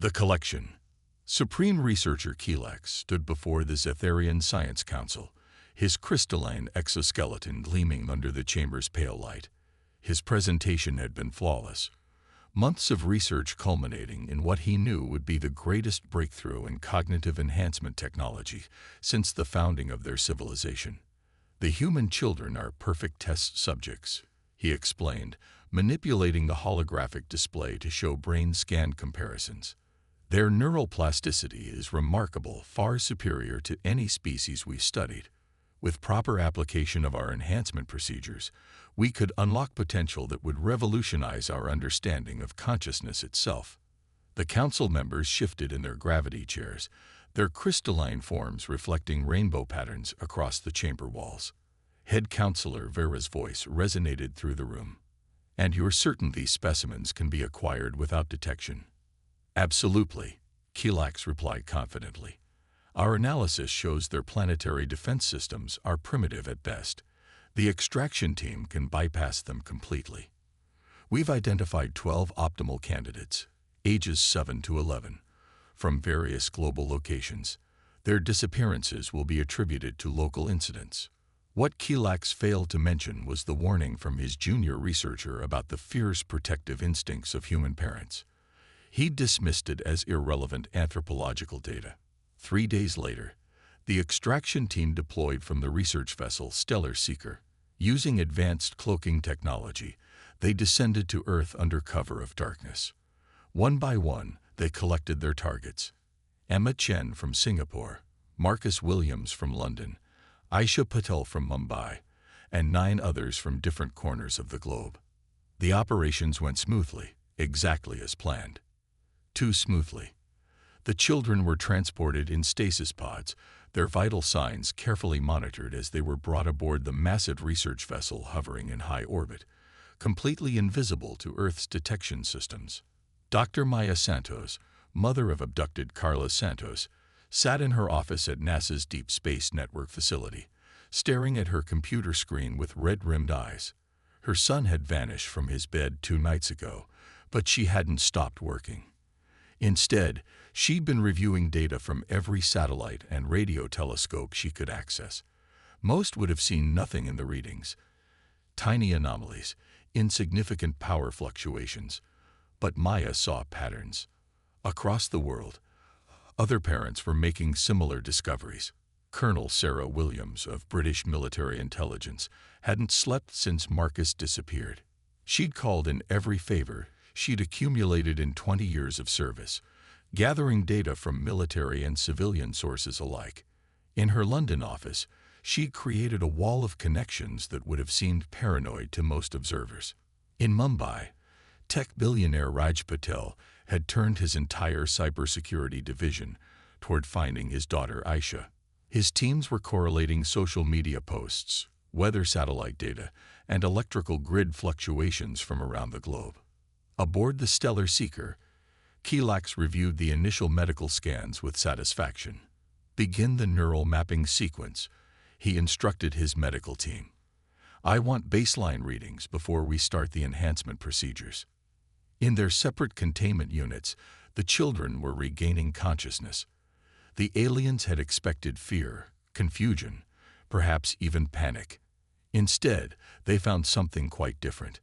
The collection. Supreme Researcher Keelak stood before the Zetharian Science Council, his crystalline exoskeleton gleaming under the chamber's pale light. His presentation had been flawless, months of research culminating in what he knew would be the greatest breakthrough in cognitive enhancement technology since the founding of their civilization. The human children are perfect test subjects, he explained, manipulating the holographic display to show brain scan comparisons. Their neural plasticity is remarkable, far superior to any species we've studied. With proper application of our enhancement procedures, we could unlock potential that would revolutionize our understanding of consciousness itself. The council members shifted in their gravity chairs, their crystalline forms reflecting rainbow patterns across the chamber walls. Head Counselor Vera's voice resonated through the room. "And you're certain these specimens can be acquired without detection?" "Absolutely," Keelak replied confidently. "Our analysis shows their planetary defense systems are primitive at best. The extraction team can bypass them completely. We've identified 12 optimal candidates, ages 7 to 11, from various global locations. Their disappearances will be attributed to local incidents." What Keelak failed to mention was the warning from his junior researcher about the fierce protective instincts of human parents. He dismissed it as irrelevant anthropological data. 3 days later, the extraction team deployed from the research vessel Stellar Seeker. Using advanced cloaking technology, they descended to Earth under cover of darkness. One by one, they collected their targets. Emma Chen from Singapore, Marcus Williams from London, Aisha Patel from Mumbai, and 9 others from different corners of the globe. The operations went smoothly, exactly as planned. Too smoothly. The children were transported in stasis pods, their vital signs carefully monitored as they were brought aboard the massive research vessel hovering in high orbit, completely invisible to Earth's detection systems. Dr. Maya Santos, mother of abducted Carlos Santos, sat in her office at NASA's Deep Space Network facility, staring at her computer screen with red-rimmed eyes. Her son had vanished from his bed 2 nights ago, but she hadn't stopped working. Instead, she'd been reviewing data from every satellite and radio telescope she could access. Most would have seen nothing in the readings. Tiny anomalies, insignificant power fluctuations. But Maya saw patterns. Across the world, other parents were making similar discoveries. Colonel Sarah Williams of British Military Intelligence hadn't slept since Marcus disappeared. She'd called in every favor she'd accumulated in 20 years of service, gathering data from military and civilian sources alike. In her London office, she'd created a wall of connections that would have seemed paranoid to most observers. In Mumbai, tech billionaire Raj Patel had turned his entire cybersecurity division toward finding his daughter Aisha. His teams were correlating social media posts, weather satellite data, and electrical grid fluctuations from around the globe. Aboard the Stellar Seeker, Keelak reviewed the initial medical scans with satisfaction. "Begin the neural mapping sequence," he instructed his medical team. "I want baseline readings before we start the enhancement procedures." In their separate containment units, the children were regaining consciousness. The aliens had expected fear, confusion, perhaps even panic. Instead, they found something quite different.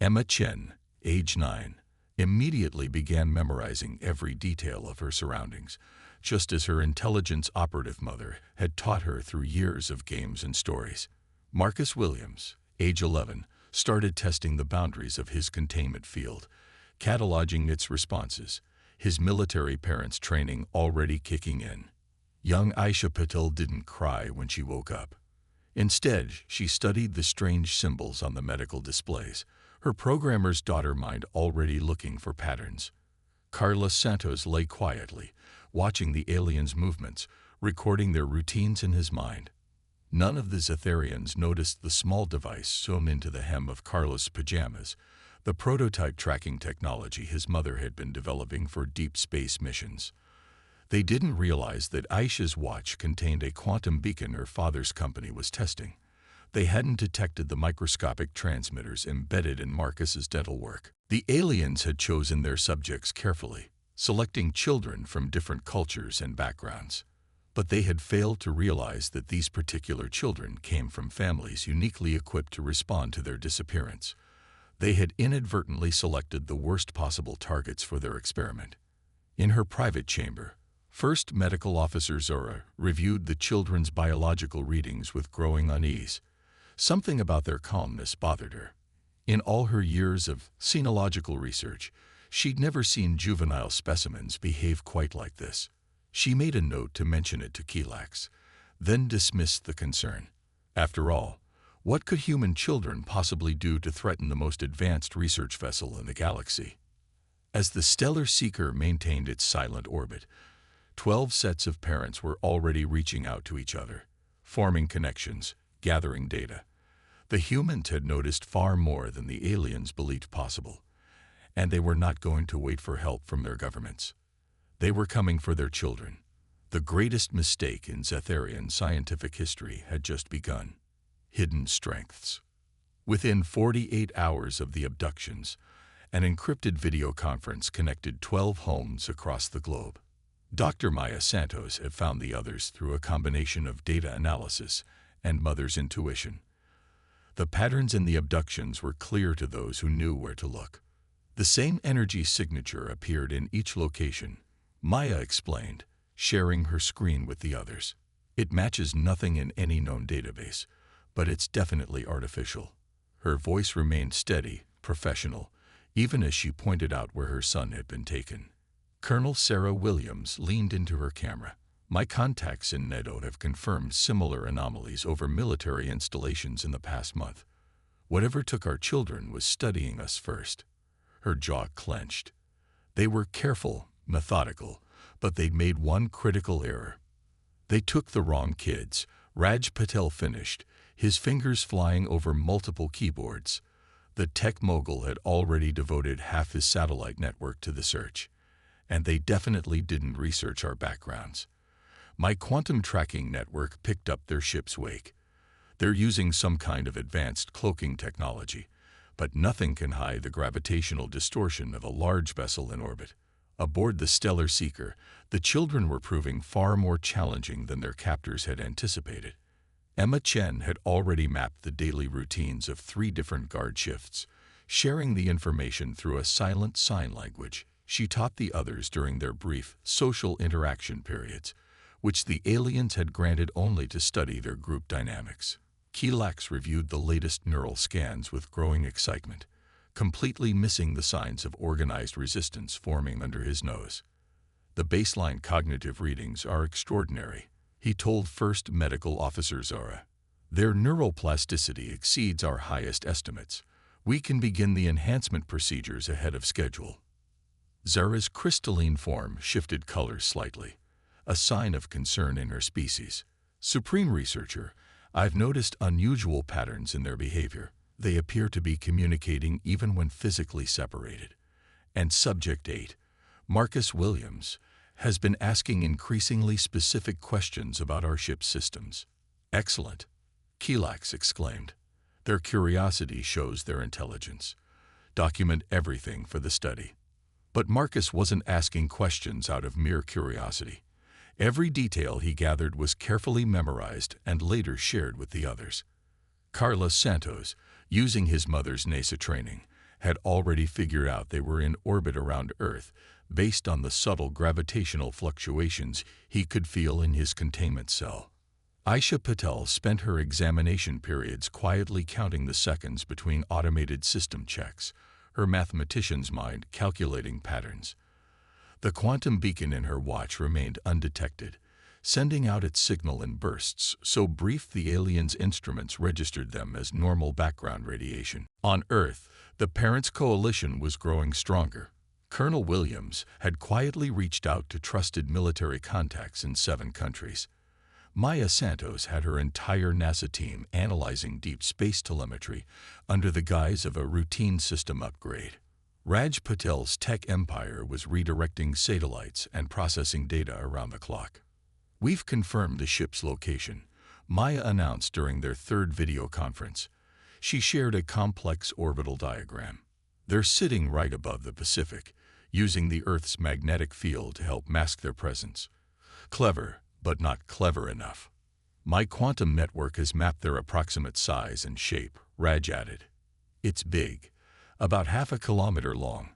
Emma Chen, age 9, immediately began memorizing every detail of her surroundings, just as her intelligence operative mother had taught her through years of games and stories. Marcus Williams, age 11, started testing the boundaries of his containment field, cataloging its responses, his military parents' training already kicking in. Young Aisha Patel didn't cry when she woke up. Instead, she studied the strange symbols on the medical displays, her programmer's daughter mind already looking for patterns. Carlos Santos lay quietly, watching the aliens' movements, recording their routines in his mind. None of the Zetharians noticed the small device sewn into the hem of Carlos' pajamas, the prototype tracking technology his mother had been developing for deep space missions. They didn't realize that Aisha's watch contained a quantum beacon her father's company was testing. They hadn't detected the microscopic transmitters embedded in Marcus's dental work. The aliens had chosen their subjects carefully, selecting children from different cultures and backgrounds. But they had failed to realize that these particular children came from families uniquely equipped to respond to their disappearance. They had inadvertently selected the worst possible targets for their experiment. In her private chamber, First Medical Officer Zora reviewed the children's biological readings with growing unease. Something about their calmness bothered her. In all her years of sinological research, she'd never seen juvenile specimens behave quite like this. She made a note to mention it to Kelax, then dismissed the concern. After all, what could human children possibly do to threaten the most advanced research vessel in the galaxy? As the Stellar Seeker maintained its silent orbit, 12 sets of parents were already reaching out to each other, forming connections, gathering data. The humans had noticed far more than the aliens believed possible, and they were not going to wait for help from their governments. They were coming for their children. The greatest mistake in Zetharian scientific history had just begun. Hidden strengths. Within 48 hours of the abductions, an encrypted video conference connected 12 homes across the globe. Dr. Maya Santos had found the others through a combination of data analysis and mother's intuition. The patterns in the abductions were clear to those who knew where to look. The same energy signature appeared in each location, Maya explained, sharing her screen with the others. It matches nothing in any known database, but it's definitely artificial. Her voice remained steady, professional, even as she pointed out where her son had been taken. Colonel Sarah Williams leaned into her camera. My contacts in Nedo have confirmed similar anomalies over military installations in the past month. Whatever took our children was studying us first. Her jaw clenched. They were careful, methodical, but they'd made one critical error. They took the wrong kids, Raj Patel finished, his fingers flying over multiple keyboards. The tech mogul had already devoted half his satellite network to the search, and they definitely didn't research our backgrounds. My quantum tracking network picked up their ship's wake. They're using some kind of advanced cloaking technology, but nothing can hide the gravitational distortion of a large vessel in orbit. Aboard the Stellar Seeker, the children were proving far more challenging than their captors had anticipated. Emma Chen had already mapped the daily routines of 3 different guard shifts, sharing the information through a silent sign language. She taught the others during their brief social interaction periods, which the aliens had granted only to study their group dynamics. Kelax reviewed the latest neural scans with growing excitement, completely missing the signs of organized resistance forming under his nose. The baseline cognitive readings are extraordinary, he told First Medical Officer Zora. Their neuroplasticity exceeds our highest estimates. We can begin the enhancement procedures ahead of schedule. Zora's crystalline form shifted color slightly, a sign of concern in her species. Supreme Researcher, I've noticed unusual patterns in their behavior. They appear to be communicating even when physically separated. And Subject 8, Marcus Williams, has been asking increasingly specific questions about our ship's systems. Excellent, Kelax exclaimed. Their curiosity shows their intelligence. Document everything for the study. But Marcus wasn't asking questions out of mere curiosity. Every detail he gathered was carefully memorized and later shared with the others. Carlos Santos, using his mother's NASA training, had already figured out they were in orbit around Earth based on the subtle gravitational fluctuations he could feel in his containment cell. Aisha Patel spent her examination periods quietly counting the seconds between automated system checks, her mathematician's mind calculating patterns. The quantum beacon in her watch remained undetected, sending out its signal in bursts so brief the aliens' instruments registered them as normal background radiation. On Earth, the Parents' Coalition was growing stronger. Colonel Williams had quietly reached out to trusted military contacts in 7 countries. Maya Santos had her entire NASA team analyzing deep space telemetry under the guise of a routine system upgrade. Raj Patel's tech empire was redirecting satellites and processing data around the clock. We've confirmed the ship's location, Maya announced during their 3rd video conference. She shared a complex orbital diagram. They're sitting right above the Pacific, using the Earth's magnetic field to help mask their presence. Clever, but not clever enough. My quantum network has mapped their approximate size and shape, Raj added. It's big, about half a kilometer long.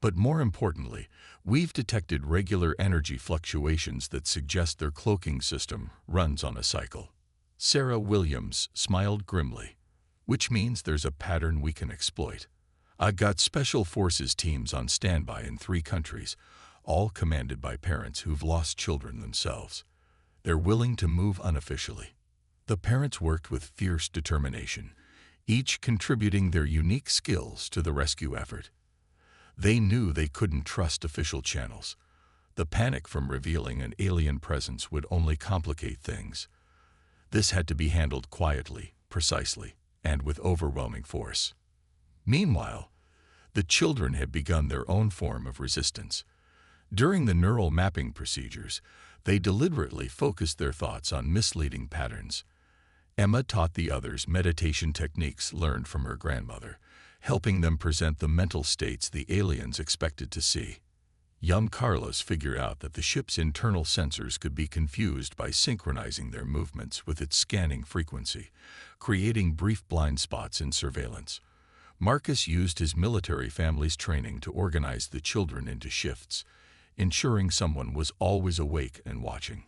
But more importantly, we've detected regular energy fluctuations that suggest their cloaking system runs on a cycle. Sarah Williams smiled grimly. Which means there's a pattern we can exploit. I've got special forces teams on standby in 3 countries, all commanded by parents who've lost children themselves. They're willing to move unofficially. The parents worked with fierce determination, each contributing their unique skills to the rescue effort. They knew they couldn't trust official channels. The panic from revealing an alien presence would only complicate things. This had to be handled quietly, precisely, and with overwhelming force. Meanwhile, the children had begun their own form of resistance. During the neural mapping procedures, they deliberately focused their thoughts on misleading patterns. Emma taught the others meditation techniques learned from her grandmother, helping them present the mental states the aliens expected to see. Young Carlos figured out that the ship's internal sensors could be confused by synchronizing their movements with its scanning frequency, creating brief blind spots in surveillance. Marcus used his military family's training to organize the children into shifts, ensuring someone was always awake and watching.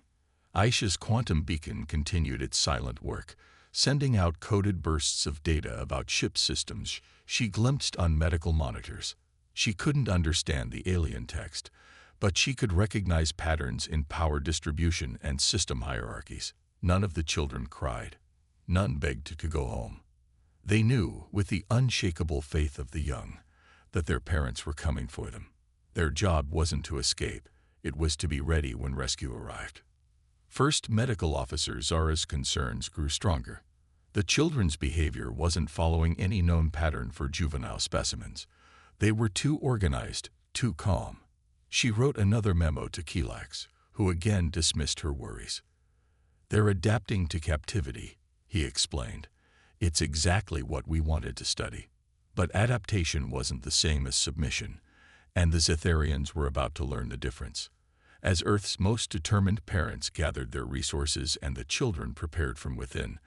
Aisha's quantum beacon continued its silent work, sending out coded bursts of data about ship systems she glimpsed on medical monitors. She couldn't understand the alien text, but she could recognize patterns in power distribution and system hierarchies. None of the children cried. None begged to go home. They knew, with the unshakable faith of the young, that their parents were coming for them. Their job wasn't to escape, it was to be ready when rescue arrived. First Medical Officer Zara's concerns grew stronger. The children's behavior wasn't following any known pattern for juvenile specimens. They were too organized, too calm. She wrote another memo to Kilax, who again dismissed her worries. They're adapting to captivity, he explained. It's exactly what we wanted to study. But adaptation wasn't the same as submission, and the Zetharians were about to learn the difference. As Earth's most determined parents gathered their resources and the children prepared from within,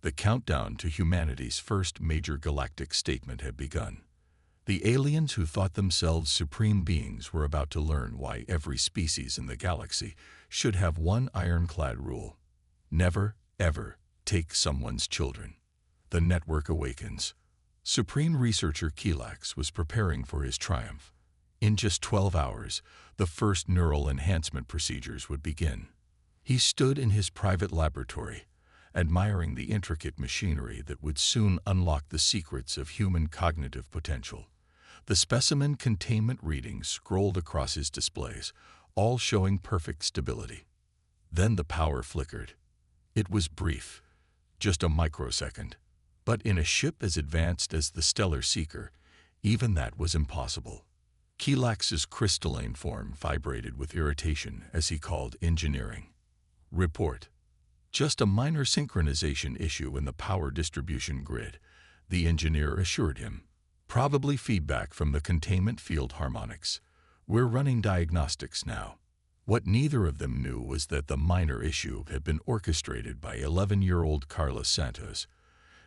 the countdown to humanity's first major galactic statement had begun. The aliens who thought themselves supreme beings were about to learn why every species in the galaxy should have one ironclad rule: never, ever take someone's children. The network awakens. Supreme Researcher Kilax was preparing for his triumph. In just 12 hours, the first neural enhancement procedures would begin. He stood in his private laboratory, admiring the intricate machinery that would soon unlock the secrets of human cognitive potential. The specimen containment readings scrolled across his displays, all showing perfect stability. Then the power flickered. It was brief, just a microsecond. But in a ship as advanced as the Stellar Seeker, even that was impossible. Kilax's crystalline form vibrated with irritation as he called engineering. Report. Just a minor synchronization issue in the power distribution grid, the engineer assured him. Probably feedback from the containment field harmonics. We're running diagnostics now. What neither of them knew was that the minor issue had been orchestrated by 11-year-old Carlos Santos.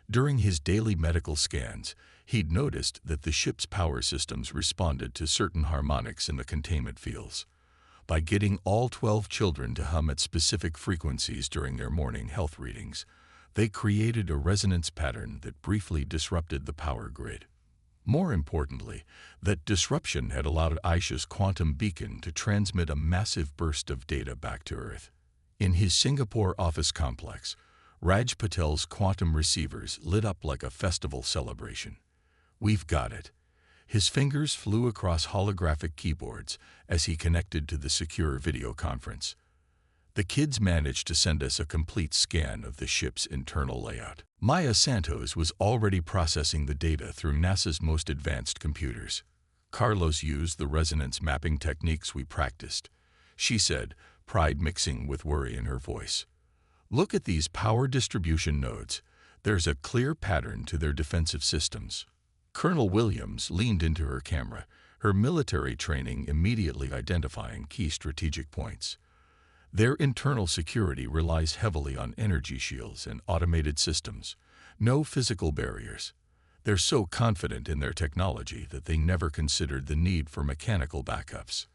During his daily medical scans, he'd noticed that the ship's power systems responded to certain harmonics in the containment fields. By getting all 12 children to hum at specific frequencies during their morning health readings, they created a resonance pattern that briefly disrupted the power grid. More importantly, that disruption had allowed Aisha's quantum beacon to transmit a massive burst of data back to Earth. In his Singapore office complex, Raj Patel's quantum receivers lit up like a festival celebration. We've got it. His fingers flew across holographic keyboards as he connected to the secure video conference. The kids managed to send us a complete scan of the ship's internal layout. Maya Santos was already processing the data through NASA's most advanced computers. Carlos used the resonance mapping techniques we practiced, she said, pride mixing with worry in her voice. Look at these power distribution nodes. There's a clear pattern to their defensive systems. Colonel Williams leaned into her camera, her military training immediately identifying key strategic points. Their internal security relies heavily on energy shields and automated systems. No physical barriers. They're so confident in their technology that they never considered the need for mechanical backups.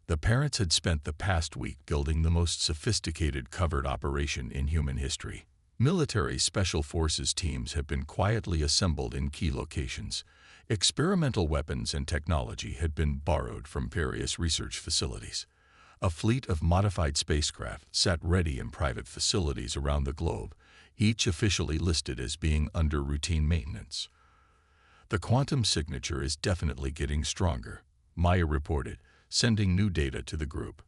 The parents had spent the past week building the most sophisticated covert operation in human history. Military special forces teams have been quietly assembled in key locations. Experimental weapons and technology had been borrowed from various research facilities. A fleet of modified spacecraft sat ready in private facilities around the globe, each officially listed as being under routine maintenance. The quantum signature is definitely getting stronger, Maya reported, sending new data to the group.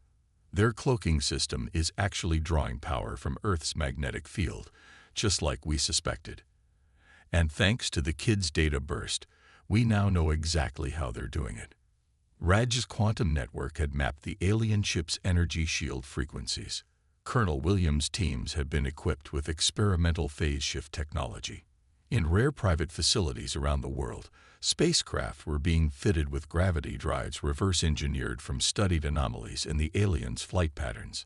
Their cloaking system is actually drawing power from Earth's magnetic field, just like we suspected. And thanks to the kids' data burst, we now know exactly how they're doing it. Raj's quantum network had mapped the alien ship's energy shield frequencies. Colonel Williams' teams had been equipped with experimental phase shift technology. In rare private facilities around the world, spacecraft were being fitted with gravity drives reverse-engineered from studied anomalies in the aliens' flight patterns.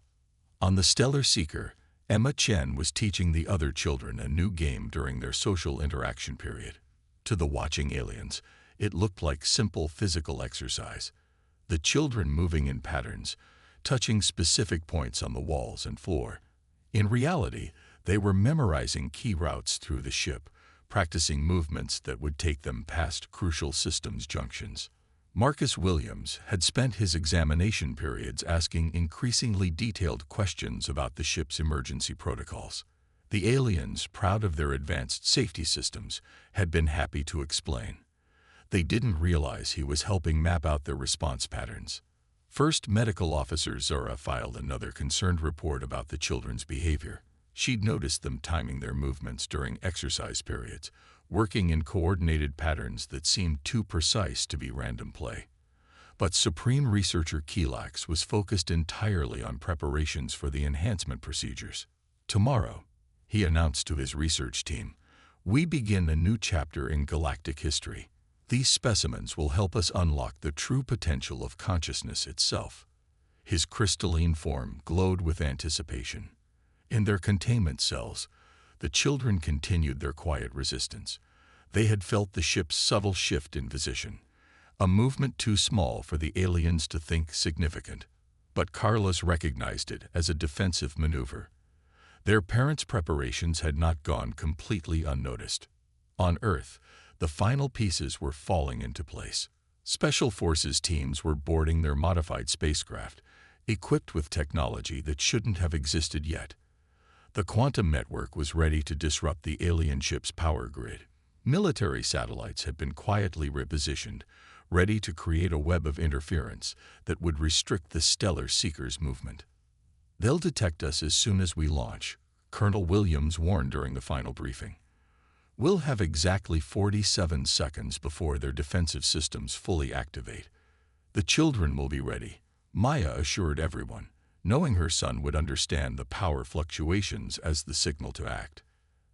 On the Stellar Seeker, Emma Chen was teaching the other children a new game during their social interaction period. To the watching aliens, it looked like simple physical exercise. The children moving in patterns, touching specific points on the walls and floor. In reality, they were memorizing key routes through the ship, practicing movements that would take them past crucial systems junctions. Marcus Williams had spent his examination periods asking increasingly detailed questions about the ship's emergency protocols. The aliens, proud of their advanced safety systems, had been happy to explain. They didn't realize he was helping map out their response patterns. First Medical Officer Zora filed another concerned report about the children's behavior. She'd noticed them timing their movements during exercise periods, working in coordinated patterns that seemed too precise to be random play. But Supreme Researcher Kelax was focused entirely on preparations for the enhancement procedures. Tomorrow, he announced to his research team, we begin a new chapter in galactic history. These specimens will help us unlock the true potential of consciousness itself. His crystalline form glowed with anticipation. In their containment cells, the children continued their quiet resistance. They had felt the ship's subtle shift in position, a movement too small for the aliens to think significant. But Carlos recognized it as a defensive maneuver. Their parents' preparations had not gone completely unnoticed. On Earth, the final pieces were falling into place. Special Forces teams were boarding their modified spacecraft, equipped with technology that shouldn't have existed yet. The quantum network was ready to disrupt the alien ship's power grid. Military satellites had been quietly repositioned, ready to create a web of interference that would restrict the Stellar Seeker's movement. They'll detect us as soon as we launch, Colonel Williams warned during the final briefing. We'll have exactly 47 seconds before their defensive systems fully activate. The children will be ready, Maya assured everyone, knowing her son would understand the power fluctuations as the signal to act.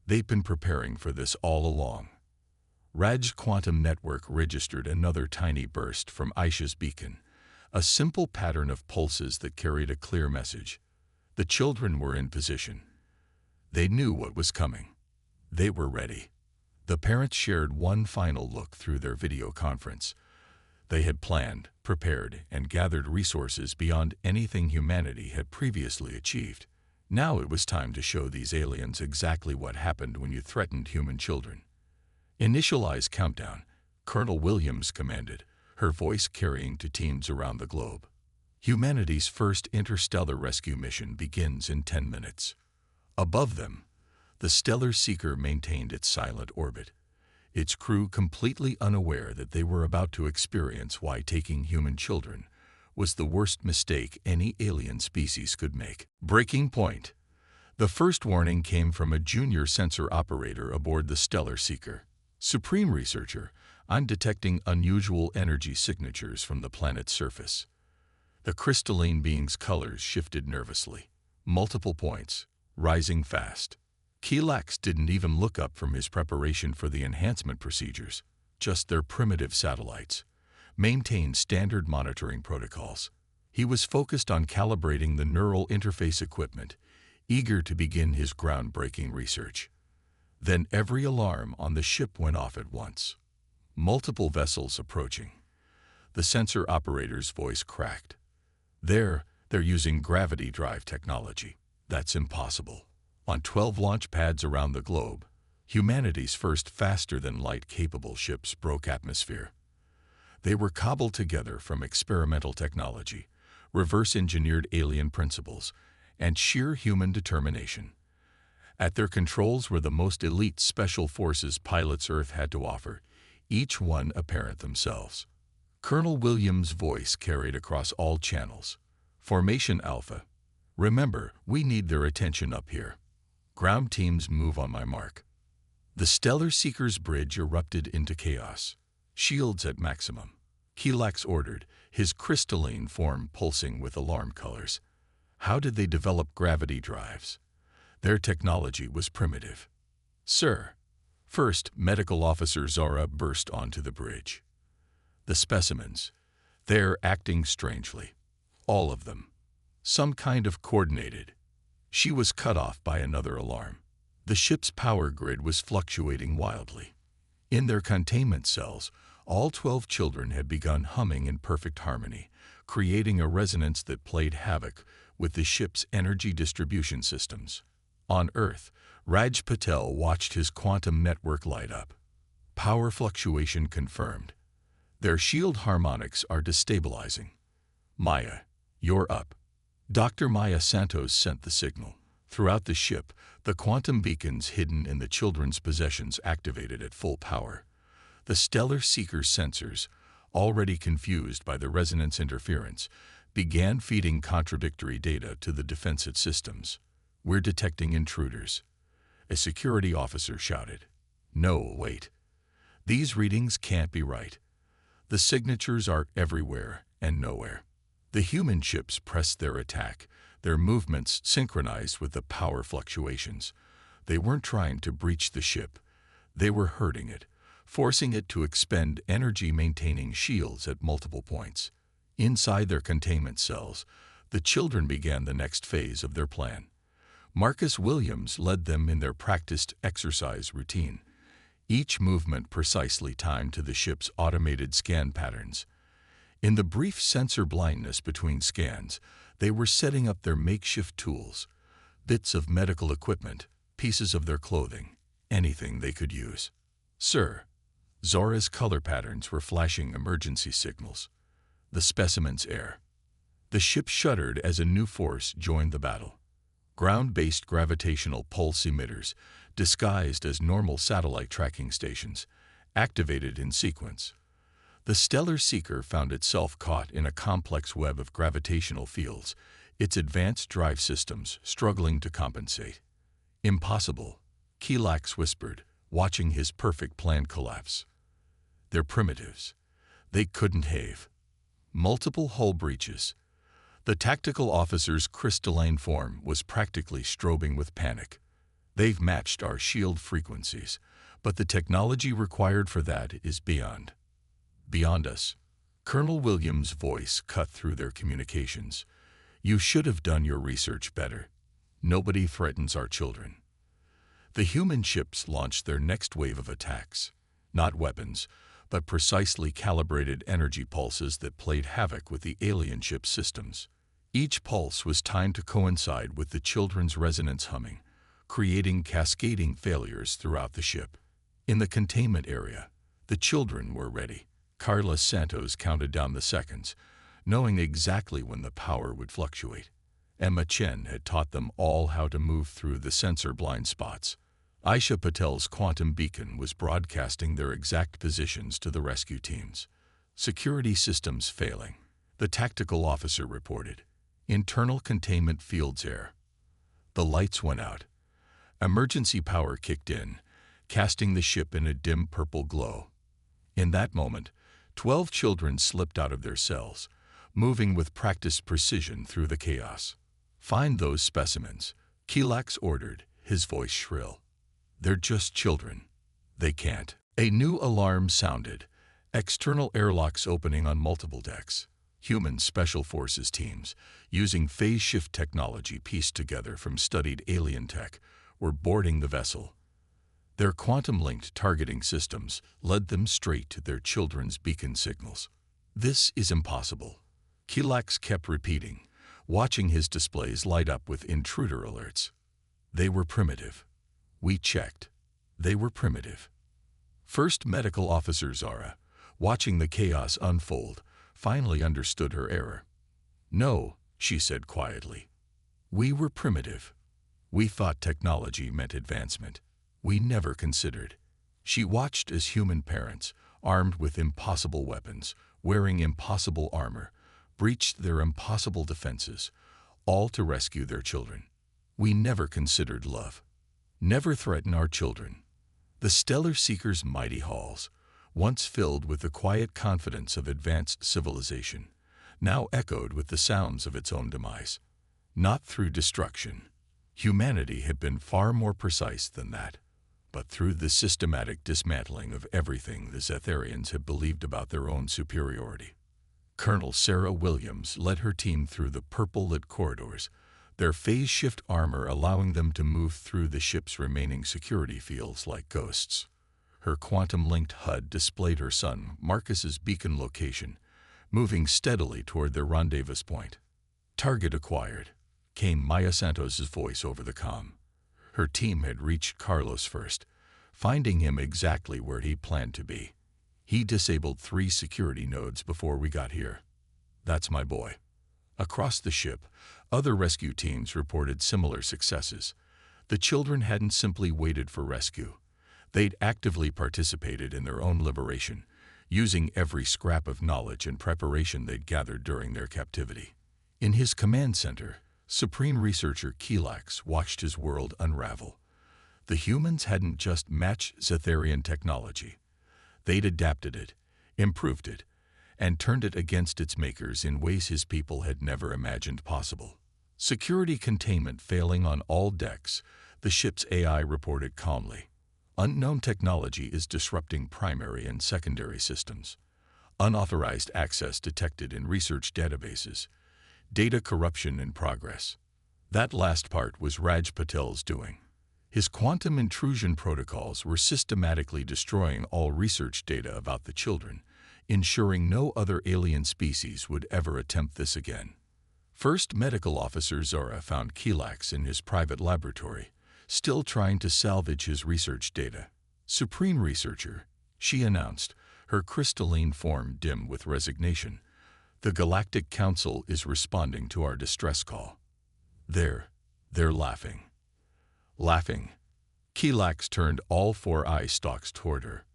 They've been preparing for this all along. Raj's quantum network registered another tiny burst from Aisha's beacon, a simple pattern of pulses that carried a clear message. The children were in position. They knew what was coming. They were ready. The parents shared one final look through their video conference. They had planned, prepared, and gathered resources beyond anything humanity had previously achieved. Now it was time to show these aliens exactly what happened when you threatened human children. Initialize countdown, Colonel Williams commanded, her voice carrying to teams around the globe. Humanity's first interstellar rescue mission begins in 10 minutes. Above them, the Stellar Seeker maintained its silent orbit, its crew completely unaware that they were about to experience why taking human children was the worst mistake any alien species could make. Breaking point. The first warning came from a junior sensor operator aboard the Stellar Seeker. Supreme Researcher, I'm detecting unusual energy signatures from the planet's surface. The crystalline being's colors shifted nervously. Multiple points, rising fast. Kelax didn't even look up from his preparation for the enhancement procedures, just their primitive satellites. maintained standard monitoring protocols. He was focused on calibrating the neural interface equipment, eager to begin his groundbreaking research. Then every alarm on the ship went off at once. Multiple vessels approaching. The sensor operator's voice cracked. They're using gravity drive technology. That's impossible. On 12 launch pads around the globe, humanity's first faster-than-light capable ships broke atmosphere. They were cobbled together from experimental technology, reverse-engineered alien principles, and sheer human determination. At their controls were the most elite special forces pilots Earth had to offer, each one a parent themselves. Colonel Williams' voice carried across all channels. Formation Alpha. Remember, we need their attention up here. Ground teams move on my mark. The Stellar Seeker's bridge erupted into chaos. Shields at maximum. Kelax ordered, his crystalline form pulsing with alarm colors. How did they develop gravity drives? Their technology was primitive. Sir. First, Medical Officer Zara burst onto the bridge. The specimens. They're acting strangely. All of them. Some kind of coordinated. She was cut off by another alarm. The ship's power grid was fluctuating wildly. In their containment cells, all 12 children had begun humming in perfect harmony, creating a resonance that played havoc with the ship's energy distribution systems. On Earth, Raj Patel watched his quantum network light up. Power fluctuation confirmed. Their shield harmonics are destabilizing. Maya, you're up. Dr. Maya Santos sent the signal. Throughout the ship, the quantum beacons hidden in the children's possessions activated at full power. The Stellar Seeker's sensors, already confused by the resonance interference, began feeding contradictory data to the defensive systems. We're detecting intruders. A security officer shouted. No, wait. These readings can't be right. The signatures are everywhere and nowhere. The human ships pressed their attack, their movements synchronized with the power fluctuations. They weren't trying to breach the ship. They were hurting it, forcing it to expend energy-maintaining shields at multiple points. Inside their containment cells, the children began the next phase of their plan. Marcus Williams led them in their practiced exercise routine, each movement precisely timed to the ship's automated scan patterns. In the brief sensor blindness between scans, they were setting up their makeshift tools, bits of medical equipment, pieces of their clothing, anything they could use. Sir. Zora's color patterns were flashing emergency signals. The specimen's air. The ship shuddered as a new force joined the battle. Ground-based gravitational pulse emitters, disguised as normal satellite tracking stations, activated in sequence. The Stellar Seeker found itself caught in a complex web of gravitational fields, its advanced drive systems struggling to compensate. Impossible, Kelax whispered, watching his perfect plan collapse. They're primitives. They couldn't have. Multiple hull breaches. The tactical officer's crystalline form was practically strobing with panic. They've matched our shield frequencies, but the technology required for that is beyond us. Colonel Williams' voice cut through their communications. You should have done your research better. Nobody threatens our children. The human ships launched their next wave of attacks. Not weapons, but precisely calibrated energy pulses that played havoc with the alien ship's systems. Each pulse was timed to coincide with the children's resonance humming, creating cascading failures throughout the ship. In the containment area, the children were ready. Carlos Santos counted down the seconds, knowing exactly when the power would fluctuate. Emma Chen had taught them all how to move through the sensor blind spots. Aisha Patel's quantum beacon was broadcasting their exact positions to the rescue teams. Security systems failing, the tactical officer reported. Internal containment fields air. The lights went out. Emergency power kicked in, casting the ship in a dim purple glow. In that moment, 12 children slipped out of their cells, moving with practiced precision through the chaos. Find those specimens, Kelax ordered, his voice shrill. They're just children. They can't. A new alarm sounded, External airlocks opening on multiple decks. Human special forces teams, using phase shift technology pieced together from studied alien tech, were boarding the vessel. Their quantum-linked targeting systems led them straight to their children's beacon signals. "This is impossible," Kilax kept repeating, watching his displays light up with intruder alerts. They were primitive. We checked. They were primitive. First Medical Officer Zara, watching the chaos unfold, finally understood her error. "No," she said quietly. "We were primitive. We thought technology meant advancement. We never considered." She watched as human parents, armed with impossible weapons, wearing impossible armor, breached their impossible defenses, all to rescue their children. We never considered love. Never threaten our children. The Stellar Seeker's mighty halls, once filled with the quiet confidence of advanced civilization, now echoed with the sounds of its own demise. Not through destruction. Humanity had been far more precise than that, but through the systematic dismantling of everything the Zetharians had believed about their own superiority. Colonel Sarah Williams led her team through the purple-lit corridors, their phase-shift armor allowing them to move through the ship's remaining security fields like ghosts. Her quantum-linked HUD displayed her son, Marcus's beacon location, moving steadily toward their rendezvous point. "Target acquired," came Maya Santos's voice over the comm. Her team had reached Carlos first, finding him exactly where he planned to be. "He disabled 3 security nodes before we got here. That's my boy." Across the ship, other rescue teams reported similar successes. The children hadn't simply waited for rescue. They'd actively participated in their own liberation, using every scrap of knowledge and preparation they'd gathered during their captivity. In his command center, Supreme Researcher Kilax watched his world unravel. The humans hadn't just matched Zetharian technology. They'd adapted it, improved it, and turned it against its makers in ways his people had never imagined possible. Security containment failing on all decks, the ship's AI reported calmly. Unknown technology is disrupting primary and secondary systems. Unauthorized access detected in research databases. Data corruption in progress. That last part was Raj Patel's doing. His quantum intrusion protocols were systematically destroying all research data about the children, ensuring no other alien species would ever attempt this again. First Medical Officer Zora found Kilax in his private laboratory, still trying to salvage his research data. "Supreme Researcher," she announced, her crystalline form dim with resignation, "the Galactic Council is responding to our distress call." They're laughing. Laughing. Kilax turned all 4 eye stalks toward her.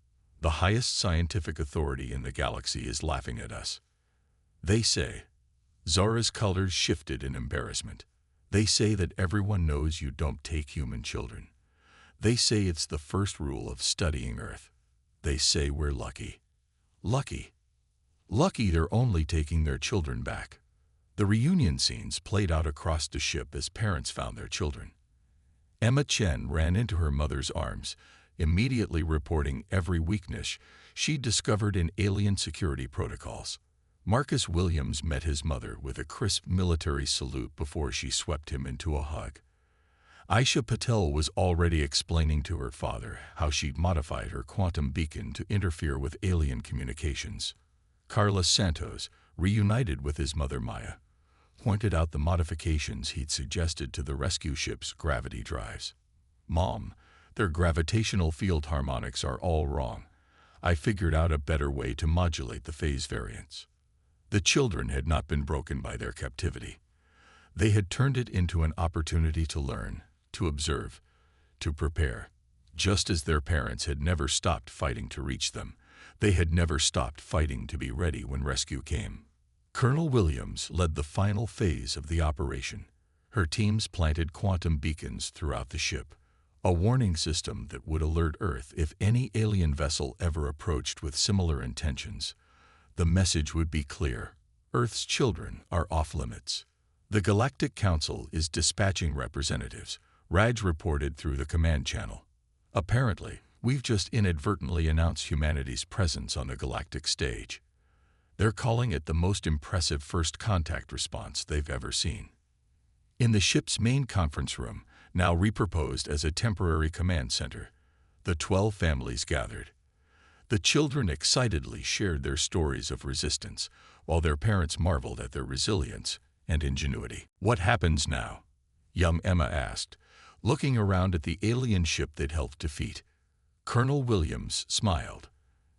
"The highest scientific authority in the galaxy is laughing at us. They say," Zora's colors shifted in embarrassment, "they say that everyone knows you don't take human children. They say it's the first rule of studying Earth. They say we're lucky. Lucky. Lucky they're only taking their children back." The reunion scenes played out across the ship as parents found their children. Emma Chen ran into her mother's arms, immediately reporting every weakness she'd discovered in alien security protocols. Marcus Williams met his mother with a crisp military salute before she swept him into a hug. Aisha Patel was already explaining to her father how she'd modified her quantum beacon to interfere with alien communications. Carlos Santos, reunited with his mother Maya, pointed out the modifications he'd suggested to the rescue ship's gravity drives. "Mom, their gravitational field harmonics are all wrong. I figured out a better way to modulate the phase variance." The children had not been broken by their captivity. They had turned it into an opportunity to learn, to observe, to prepare. Just as their parents had never stopped fighting to reach them, they had never stopped fighting to be ready when rescue came. Colonel Williams led the final phase of the operation. Her teams planted quantum beacons throughout the ship, a warning system that would alert Earth if any alien vessel ever approached with similar intentions. The message would be clear: Earth's children are off limits. "The Galactic Council is dispatching representatives," Raj reported through the command channel. "Apparently, We've just inadvertently announced humanity's presence on the galactic stage. They're calling it the most impressive first contact response they've ever seen. In the ship's main conference room, now repurposed as a temporary command center, the 12 families gathered. The children excitedly shared their stories of resistance, while their parents marveled at their resilience and ingenuity. "What happens now?" young Emma asked, looking around at the alien ship they'd helped defeat. Colonel Williams smiled.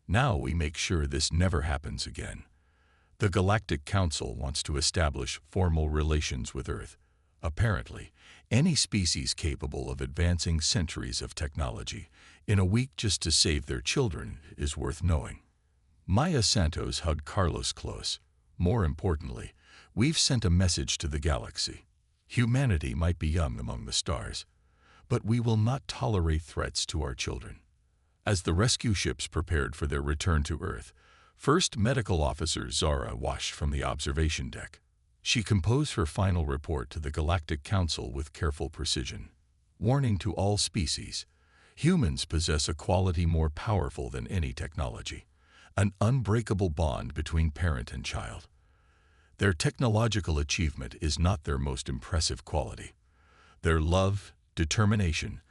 "Now we make sure this never happens again. The Galactic Council wants to establish formal relations with Earth. Apparently, any species capable of advancing centuries of technology in a week just to save their children is worth knowing." Maya Santos hugged Carlos close. "More importantly, we've sent a message to the galaxy. Humanity might be young among the stars, but we will not tolerate threats to our children." As the rescue ships prepared for their return to Earth, First Medical Officer Zara watched from the observation deck. She composed her final report to the Galactic Council with careful precision. "Warning to all species. Humans possess a quality more powerful than any technology, an unbreakable bond between parent and child. Their technological achievement is not their most impressive quality. Their love, determination,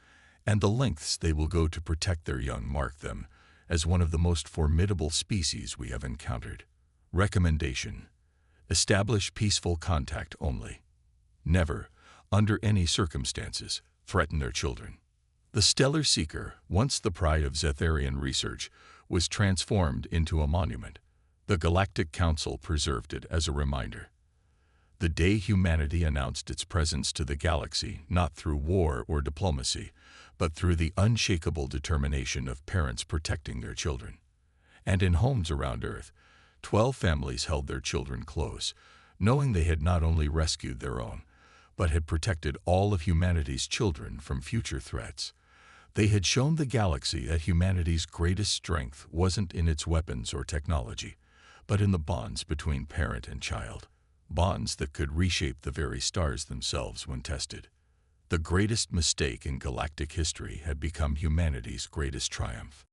and the lengths they will go to protect their young mark them as one of the most formidable species we have encountered. Recommendation: establish peaceful contact only. Never, under any circumstances, threaten their children." The Stellar Seeker, once the pride of Zetharian research, was transformed into a monument. The Galactic Council preserved it as a reminder. The day humanity announced its presence to the galaxy, not through war or diplomacy, but through the unshakable determination of parents protecting their children. And in homes around Earth, 12 families held their children close, knowing they had not only rescued their own, but had protected all of humanity's children from future threats. They had shown the galaxy that humanity's greatest strength wasn't in its weapons or technology, but in the bonds between parent and child. Bonds that could reshape the very stars themselves when tested. The greatest mistake in galactic history had become humanity's greatest triumph.